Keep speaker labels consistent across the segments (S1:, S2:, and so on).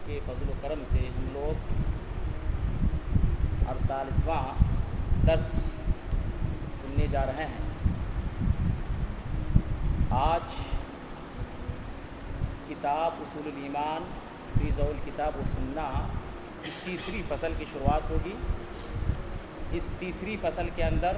S1: کے فضل و کرم سے ہم لوگ 48واں درس سننے جا رہے ہیں۔ آج کتاب اصول الایمان فی ضوء الکتاب و سنہ کی تیسری فصل کی شروعات ہوگی۔ اس تیسری فصل کے اندر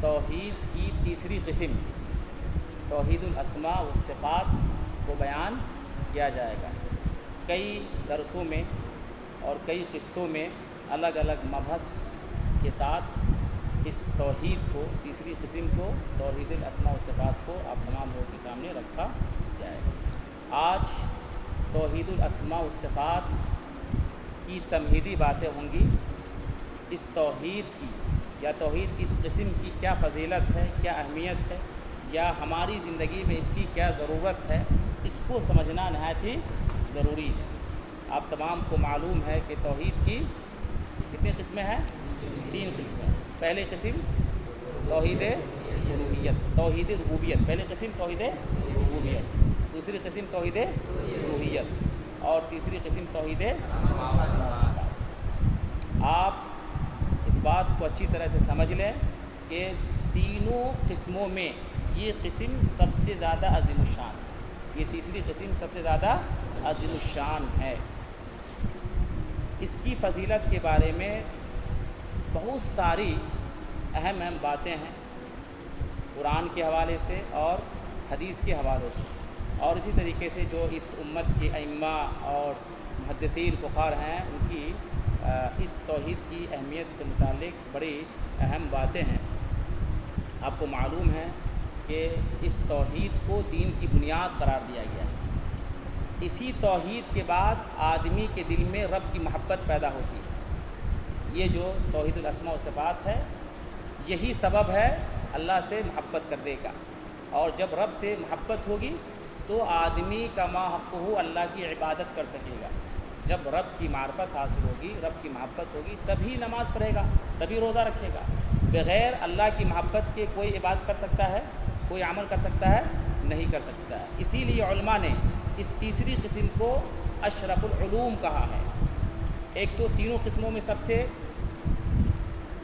S1: توحید کی تیسری قسم توحید الاسماء والصفات کو بیان کیا جائے گا۔ کئی درسوں میں اور کئی قسطوں میں الگ الگ مبحث کے ساتھ اس توحید کو تیسری قسم کو توحید الاسماء والصفات کو آپ تمام لوگوں کے سامنے رکھا جائے گا۔ آج توحید الاسماء والصفات کی تمہیدی باتیں ہوں گی۔ اس توحید کی یا توحید کی اس قسم کی کیا فضیلت ہے، کیا اہمیت ہے، یا ہماری زندگی میں اس کی کیا ضرورت ہے، اس کو سمجھنا نہایت ہی ضروری ہے۔ آپ تمام کو معلوم ہے کہ توحید کی کتنی قسمیں ہیں؟ 3 قسمیں۔ پہلی قسم توحید الوہیت، توحید ربوبیت۔ پہلی قسم توحید ربوبیت، دوسری قسم توحید الوہیت، اور تیسری قسم توحید اسماء و صفات۔ آپ اس بات کو اچھی طرح سے سمجھ لیں کہ تینوں قسموں میں یہ قسم سب سے زیادہ عظیم الشان ہے۔ یہ تیسری قسم سب سے زیادہ عظیم الشان ہے۔ اس کی فضیلت کے بارے میں بہت ساری اہم باتیں ہیں، قرآن کے حوالے سے اور حدیث کے حوالے سے، اور اسی طریقے سے جو اس امت کے ائمہ اور محدثین فقہاء ہیں ان کی اس توحید کی اہمیت سے متعلق بڑی اہم باتیں ہیں۔ آپ کو معلوم ہے کہ اس توحید کو دین کی بنیاد قرار دیا گیا ہے۔ اسی توحید کے بعد آدمی کے دل میں رب کی محبت پیدا ہوتی ہے۔ یہ جو توحید الاسماء والصفات ہے، یہی سبب ہے اللہ سے محبت کرنے کا، اور جب رب سے محبت ہوگی تو آدمی کا ما حق ہو اللہ کی عبادت کر سکے گا۔ جب رب کی معرفت حاصل ہوگی، رب کی محبت ہوگی، تبھی نماز پڑھے گا، تبھی روزہ رکھے گا۔ بغیر اللہ کی محبت کے کوئی عبادت کر سکتا ہے، کوئی عمل کر سکتا ہے؟ نہیں کر سکتا ہے۔ اسی لیے علماء نے اس تیسری قسم کو اشرف العلوم کہا ہے۔ ایک تو تینوں قسموں میں سب سے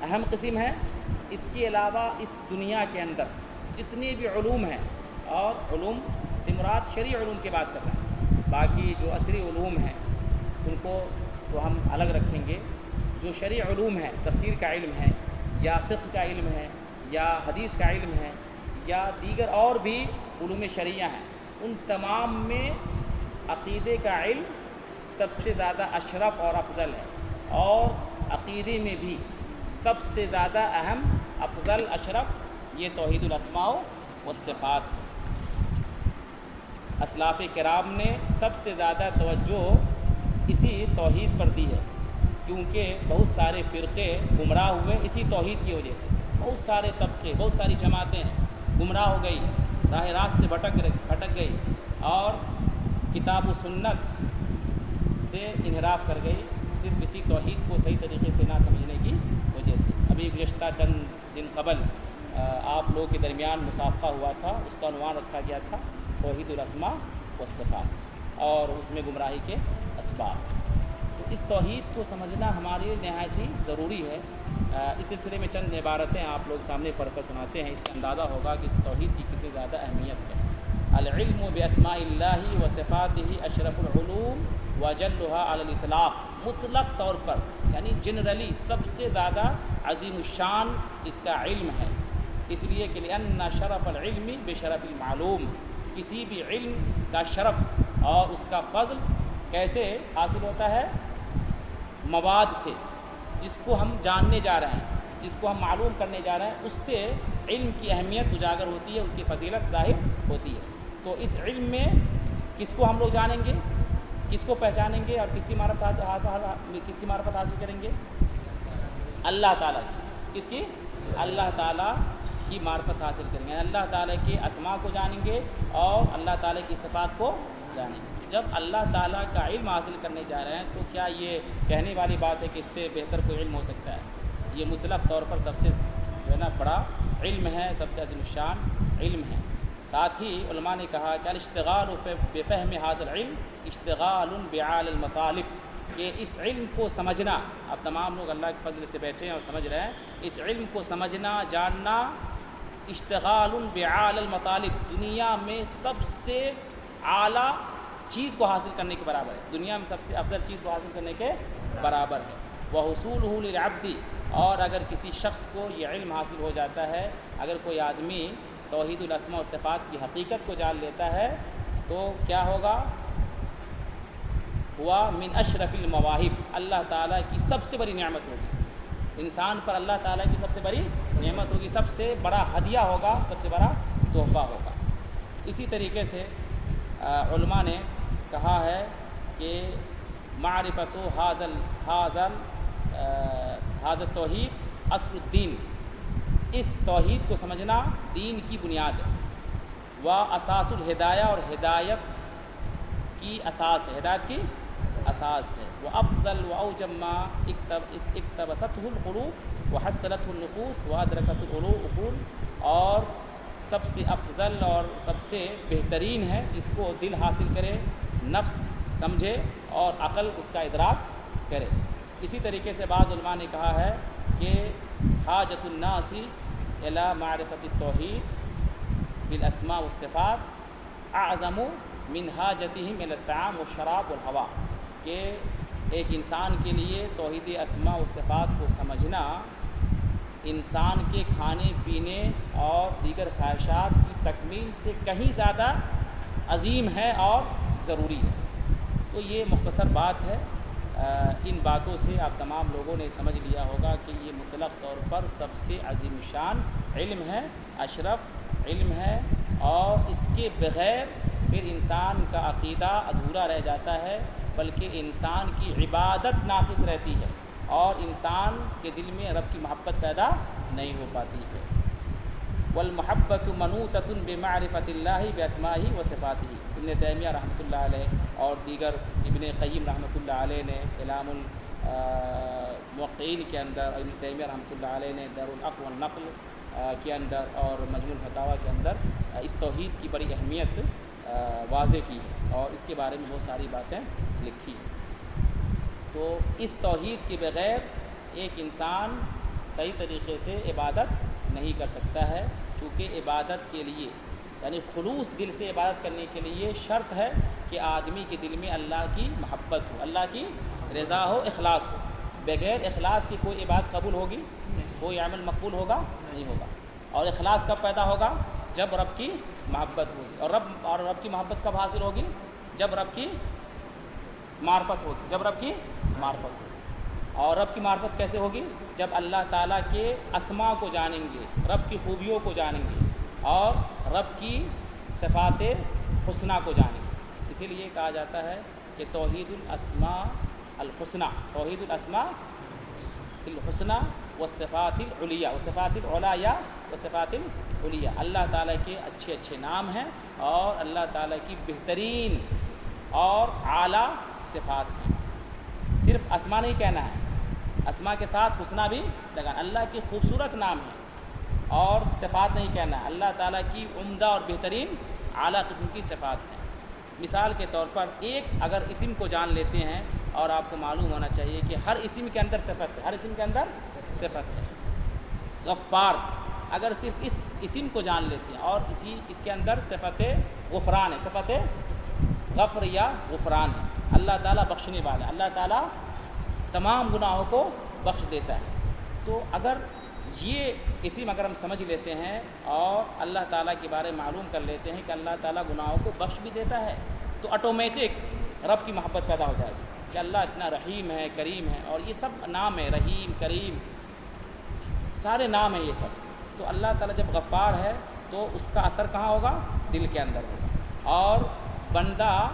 S1: اہم قسم ہے، اس کے علاوہ اس دنیا کے اندر جتنے بھی علوم ہیں، اور علوم سے مراد شرعی علوم کی بات کر رہے ہیں، باقی جو عصری علوم ہیں ان کو تو ہم الگ رکھیں گے۔ جو شرعی علوم ہیں، تفسیر کا علم ہے، یا فقہ کا علم ہے، یا حدیث کا علم ہے، یا دیگر اور بھی علوم شرعیہ ہیں، ان تمام میں عقیدے کا علم سب سے زیادہ اشرف اور افضل ہے، اور عقیدے میں بھی سب سے زیادہ اہم، افضل، اشرف یہ توحید الاسماء والصفات ہے۔ اسلاف کرام نے سب سے زیادہ توجہ اسی توحید پر دی ہے، کیونکہ بہت سارے فرقے گمراہ ہوئے اسی توحید کی وجہ سے۔ بہت سارے طبقے، بہت ساری جماعتیں گمراہ ہو گئی، راہ راست سے بھٹک گئی، اور کتاب و سنت سے انحراف کر گئی، صرف اسی توحید کو صحیح طریقے سے نہ سمجھنے کی وجہ سے۔ ابھی گزشتہ چند دن قبل آپ لوگوں کے درمیان مسابقہ ہوا تھا، اس کا عنوان رکھا گیا تھا توحید الاسماء والصفات، اور اس میں گمراہی کے اسباب۔ تو اس توحید کو سمجھنا ہمارے لیے نہایت ہی ضروری ہے۔ اس سلسلے میں چند عبارتیں آپ لوگ سامنے پڑھ کر سناتے ہیں، اس سے اندازہ ہوگا کہ اس توحید کی کتنی زیادہ اہمیت ہے۔ العلم باسماء اللہ و صفاتہ اشرف العلوم وجلھا علی الاطلاق، مطلق طور پر یعنی جنرلی سب سے زیادہ عظیم الشان اس کا علم ہے، اس لیے کہ لأن شرف العلم بشرف المعلوم، کسی بھی علم کا شرف اور اس کا فضل کیسے حاصل ہوتا ہے؟ مواد سے، جس کو ہم جاننے جا رہے ہیں، جس کو ہم معلوم کرنے جا رہے ہیں، اس سے علم کی اہمیت اجاگر ہوتی ہے، اس کی فضیلت ظاہر ہوتی ہے۔ تو اس علم میں کس کو ہم لوگ جانیں گے، کس کو پہچانیں گے، اور کس کی معرفت حاصل کریں گے؟ اللہ تعالیٰ کی۔ کس کی؟ اللہ تعالیٰ کی معرفت حاصل کریں گے، اللہ تعالیٰ کے اسماء کو جانیں گے اور اللہ تعالیٰ کی صفات کو جانیں گے۔ جب اللہ تعالیٰ کا علم حاصل کرنے جا رہے ہیں تو کیا یہ کہنے والی بات ہے کہ اس سے بہتر کوئی علم ہو سکتا ہے؟ یہ مطلق طور پر سب سے جو ہے نا بڑا علم ہے، سب سے عظیم الشان علم ہے۔ ساتھ ہی علماء نے کہا کہ الاشتغال بفہم حاصل علم اشتغال بعال المطالب، کہ اس علم کو سمجھنا، اب تمام لوگ اللہ کے فضل سے بیٹھے ہیں اور سمجھ رہے ہیں، اس علم کو سمجھنا جاننا اشتغال بعال المطالب، دنیا میں سب سے اعلیٰ چیز کو حاصل کرنے کے برابر ہے، دنیا میں سب سے افضل چیز کو حاصل کرنے کے برابر ہے۔ وحصولہ للعبد، اور اگر کسی شخص کو یہ علم حاصل ہو جاتا ہے، اگر کوئی آدمی توحید الاسماء و صفات کی حقیقت کو جان لیتا ہے تو کیا ہوگا؟ ہوا من اشرف المواہب، اللہ تعالیٰ کی سب سے بڑی نعمت ہوگی، انسان پر اللہ تعالیٰ کی سب سے بڑی نعمت ہوگی، سب سے بڑا ہدیہ ہوگا، سب سے بڑا تحفہ ہوگا۔ اسی طریقے سے علماء نے کہا ہے کہ معرفت حاضر توحید اصل الدین، اس توحید کو سمجھنا دین کی بنیاد ہے، و اساس الہدایہ، اور ہدایت کی اساس ہے، ہدایت کی اساس ہے، وہ افضل و اوجم ما اقتبستہ القلوب و حصلتہ النفوس و ادرکت العقول، اور سب سے افضل اور سب سے بہترین ہے جس کو دل حاصل کرے، نفس سمجھے اور عقل اس کا ادراک کرے۔ اسی طریقے سے بعض علماء نے کہا ہے کہ حاجت الناس الی معرفت التوحید بالاسماء والصفات اعظم من حاجتہم الی الطعام والشراب والہوا، کہ ایک انسان کے لیے توحید اسماء و صفات کو سمجھنا انسان کے کھانے پینے اور دیگر خواہشات کی تکمیل سے کہیں زیادہ عظیم ہے اور ضروری ہے۔ تو یہ مختصر بات ہے، ان باتوں سے آپ تمام لوگوں نے سمجھ لیا ہوگا کہ یہ مطلق طور پر سب سے عظیم شان علم ہے، اشرف علم ہے، اور اس کے بغیر پھر انسان کا عقیدہ ادھورا رہ جاتا ہے، بلکہ انسان کی عبادت ناقص رہتی ہے اور انسان کے دل میں رب کی محبت پیدا نہیں ہو پاتی ہے۔ والمحبت منوطۃ بمعرفت اللہ باسمائہ و صفاتہ، ابن تیمیہ رحمۃ اللہ علیہ اور دیگر ابن قیم رحمۃ اللہ علیہ نے اعلام الموقعین کے اندر، ابن تیمیہ رحمۃ اللہ علیہ نے دار العقل والنقل کے اندر اور مجموع الفتاویٰ کے اندر اس توحید کی بڑی اہمیت واضح کی ہے اور اس کے بارے میں بہت ساری باتیں لکھی ہیں۔ تو اس توحید کے بغیر ایک انسان صحیح طریقے سے عبادت نہیں کر سکتا ہے، چونکہ عبادت کے لیے یعنی خلوص دل سے عبادت کرنے کے لیے شرط ہے کہ آدمی کے دل میں اللہ کی محبت ہو، اللہ کی رضا ہو، اخلاص ہو۔ بغیر اخلاص کی کوئی عبادت قبول ہوگی؟ کوئی عمل مقبول ہوگا؟ نہیں ہوگا۔ اور اخلاص کب پیدا ہوگا؟ جب رب کی محبت ہوگی، اور رب کی محبت کب حاصل ہوگی؟ جب رب کی معرفت ہوگی، جب رب کی معرفت ہوگی۔ اور رب کی معرفت کیسے ہوگی؟ جب اللہ تعالیٰ کے اسماء کو جانیں گے، رب کی خوبیوں کو جانیں گے اور رب کی صفات حسنہ کو جانیں گے۔ اسی لیے کہا جاتا ہے کہ توحید الاسماء الحسنہ، توحید الاسماء الحسنہ والصفات العلیہ، والصفات العلیہ والصفات العلیہ، اللہ تعالیٰ کے اچھے اچھے نام ہیں اور اللہ تعالیٰ کی بہترین اور اعلیٰ صفات ہیں۔ صرف اسماء نہیں کہنا ہے، اسماء کے ساتھ حسنہ بھی لگانا، اللہ کی خوبصورت نام ہے، اور صفات نہیں کہنا ہے، اللہ تعالیٰ کی عمدہ اور بہترین اعلیٰ قسم کی صفات ہیں۔ مثال کے طور پر ایک اگر اسم کو جان لیتے ہیں، اور آپ کو معلوم ہونا چاہیے کہ ہر اسم کے اندر صفت ہے، ہر اسم کے اندر صفت ہے۔ غفار، اگر صرف اس اسم کو جان لیتے ہیں اور اس کے اندر صفت غفران ہے، صفت غفر یا غفران ہے، اللہ تعالیٰ بخشنے والا ہے، اللہ تعالیٰ تمام گناہوں کو بخش دیتا ہے۔ تو اگر یہ اسم اگر ہم سمجھ لیتے ہیں اور اللہ تعالیٰ کے بارے میں معلوم کر لیتے ہیں کہ اللہ تعالیٰ گناہوں کو بخش بھی دیتا ہے، تو آٹومیٹک رب کی محبت پیدا ہو جائے گی کہ اللہ اتنا رحیم ہے، کریم ہے، اور یہ سب نام ہے، رحیم، کریم، سارے نام ہیں یہ سب۔ تو اللہ تعالیٰ جب غفار ہے تو اس کا اثر کہاں ہوگا؟ دل کے اندر ہوگا، اور بندہ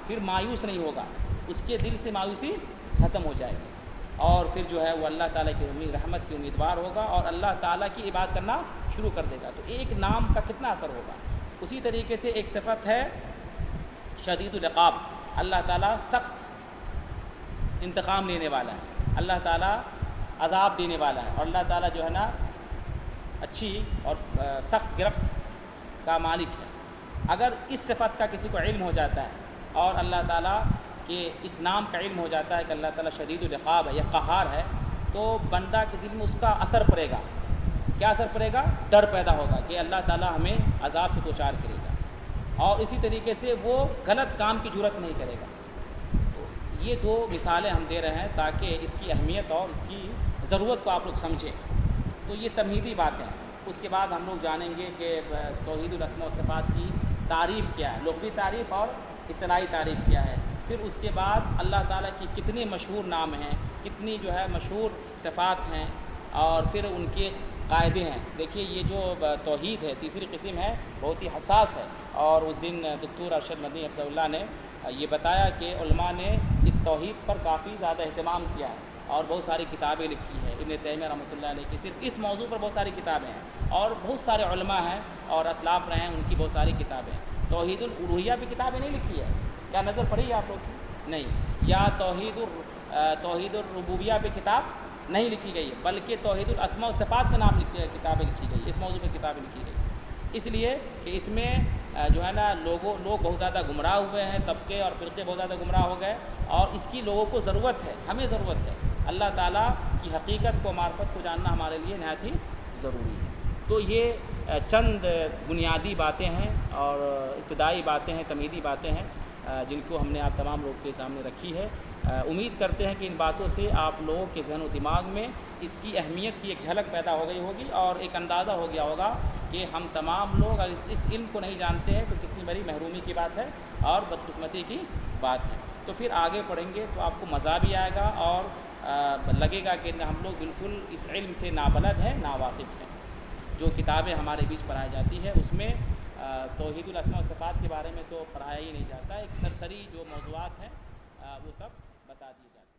S1: پھر مایوس نہیں ہوگا، اس کے دل سے مایوسی ختم ہو جائے گی، اور پھر جو ہے وہ اللہ تعالیٰ کی رحمت کی امیدوار ہوگا اور اللہ تعالیٰ کی عبادت کرنا شروع کر دے گا۔ تو ایک نام کا کتنا اثر ہوگا۔ اسی طریقے سے ایک صفت ہے شدید العقاب، اللہ تعالیٰ سخت انتقام لینے والا ہے، اللہ تعالیٰ عذاب دینے والا ہے، اور اللہ تعالیٰ جو ہے نا اچھی اور سخت گرفت کا مالک ہے۔ اگر اس صفت کا کسی کو علم ہو جاتا ہے اور اللہ تعالیٰ کے اس نام کا علم ہو جاتا ہے کہ اللہ تعالیٰ شدید العقاب ہے یا قہار ہے، تو بندہ کے دل میں اس کا اثر پڑے گا. کیا اثر پڑے گا؟ ڈر پیدا ہوگا کہ اللہ تعالیٰ ہمیں عذاب سے دوچار کرے گا، اور اسی طریقے سے وہ غلط کام کی جرات نہیں کرے گا. تو یہ دو مثالیں ہم دے رہے ہیں تاکہ اس کی اہمیت اور اس کی ضرورت کو آپ لوگ سمجھیں. تو یہ تمہیدی باتیں ہیں. اس کے بعد ہم لوگ جانیں گے کہ توحید الاسماء و صفات کی تعریف کیا ہے، لغوی تعریف اور اصطلاحی تعریف کیا ہے. پھر اس کے بعد اللہ تعالیٰ کی کتنے مشہور نام ہیں، کتنی جو ہے مشہور صفات ہیں، اور پھر ان کے قاعدے ہیں. دیکھیے یہ جو توحید ہے تیسری قسم ہے، بہت ہی حساس ہے، اور اس دن دکتور ارشد مدنی حفظہ اللہ نے یہ بتایا کہ علماء نے اس توحید پر کافی زیادہ اہتمام کیا ہے اور بہت ساری کتابیں لکھی ہے. ابن تیمیہ رحمۃ اللہ علیہ کی صرف اس موضوع پر بہت ساری کتابیں ہیں، اور بہت سارے علماء ہیں اور اسلاف رہے ہیں، ان کی بہت ساری کتابیں ہیں. توحید الالوہیہ بھی کتابیں نہیں لکھی ہے، کیا نظر پڑی ہے آپ لوگ کی؟ نہیں. یا توحید الربوبیہ پہ کتاب نہیں لکھی گئی ہے، بلکہ توحید الاسماء و صفات کا نام کتابیں لکھی گئی، اس موضوع پہ کتابیں لکھی گئی. اس لیے کہ اس میں جو ہے نا لوگ بہت زیادہ گمراہ ہوئے ہیں، طبقے اور فرقے بہت زیادہ گمراہ ہو گئے، اور اس کی لوگوں کو ضرورت ہے، ہمیں ضرورت ہے. اللہ تعالیٰ کی حقیقت کو، معرفت کو جاننا ہمارے لیے نہایت ہی ضروری ہے. تو یہ چند بنیادی باتیں ہیں اور ابتدائی باتیں ہیں، تمہیدی باتیں ہیں جن کو ہم نے آپ تمام لوگوں کے سامنے رکھی ہے. امید کرتے ہیں کہ ان باتوں سے آپ لوگوں کے ذہن و دماغ میں اس کی اہمیت کی ایک جھلک پیدا ہو گئی ہوگی، اور ایک اندازہ ہو گیا ہوگا کہ ہم تمام لوگ اس علم کو نہیں جانتے ہیں تو کتنی بڑی محرومی کی بات ہے اور بدقسمتی کی بات ہے. تو پھر آگے پڑھیں گے تو آپ کو مزہ بھی آئے گا اور لگے گا کہ ہم لوگ بالکل اس علم سے نابلد ہیں، ناواقف ہیں. جو کتابیں ہمارے بیچ پڑھائی جاتی ہے اس میں توحید الاسماء و صفات کے بارے میں تو پڑھایا ہی نہیں جاتا، ایک سرسری جو موضوعات ہیں وہ سب بتا دیے جاتے ہیں.